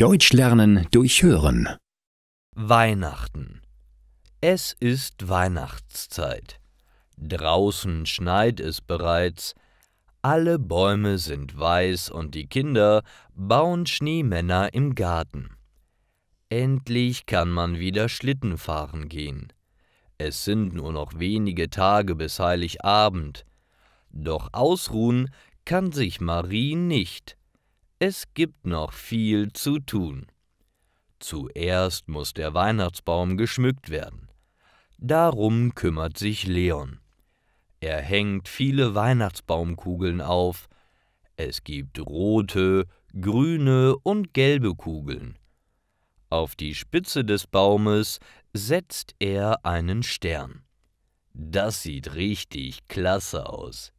Deutsch lernen durch Hören. Weihnachten. Es ist Weihnachtszeit. Draußen schneit es bereits. Alle Bäume sind weiß und die Kinder bauen Schneemänner im Garten. Endlich kann man wieder Schlitten fahren gehen. Es sind nur noch wenige Tage bis Heiligabend. Doch ausruhen kann sich Marie nicht. Es gibt noch viel zu tun. Zuerst muss der Weihnachtsbaum geschmückt werden. Darum kümmert sich Leon. Er hängt viele Weihnachtsbaumkugeln auf. Es gibt rote, grüne und gelbe Kugeln. Auf die Spitze des Baumes setzt er einen Stern. Das sieht richtig klasse aus.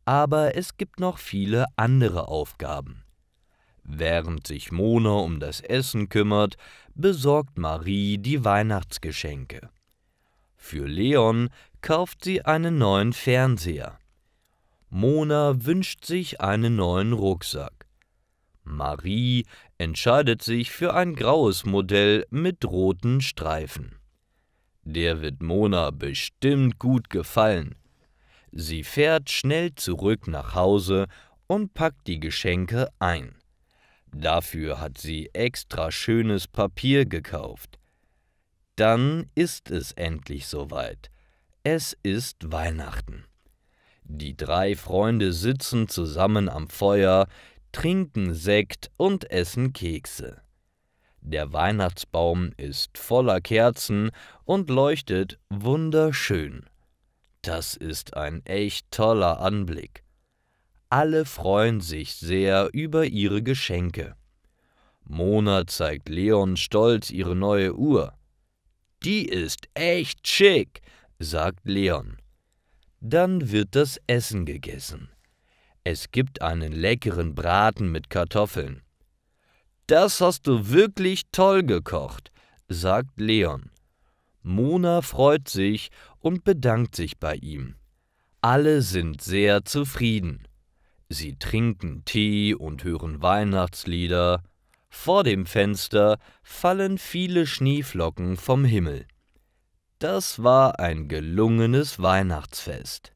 Aber es gibt noch viele andere Aufgaben. Während sich Mona um das Essen kümmert, besorgt Marie die Weihnachtsgeschenke. Für Leon kauft sie einen neuen Fernseher. Mona wünscht sich einen neuen Rucksack. Marie entscheidet sich für ein graues Modell mit roten Streifen. Der wird Mona bestimmt gut gefallen. Sie fährt schnell zurück nach Hause und packt die Geschenke ein. Dafür hat sie extra schönes Papier gekauft. Dann ist es endlich soweit. Es ist Weihnachten. Die 3 Freunde sitzen zusammen am Feuer, trinken Sekt und essen Kekse. Der Weihnachtsbaum ist voller Kerzen und leuchtet wunderschön. Das ist ein echt toller Anblick. Alle freuen sich sehr über ihre Geschenke. Mona zeigt Leon stolz ihre neue Uhr. Die ist echt schick, sagt Leon. Dann wird das Essen gegessen. Es gibt einen leckeren Braten mit Kartoffeln. Das hast du wirklich toll gekocht, sagt Leon. Mona freut sich und bedankt sich bei ihm. Alle sind sehr zufrieden. Sie trinken Tee und hören Weihnachtslieder. Vor dem Fenster fallen viele Schneeflocken vom Himmel. Das war ein gelungenes Weihnachtsfest.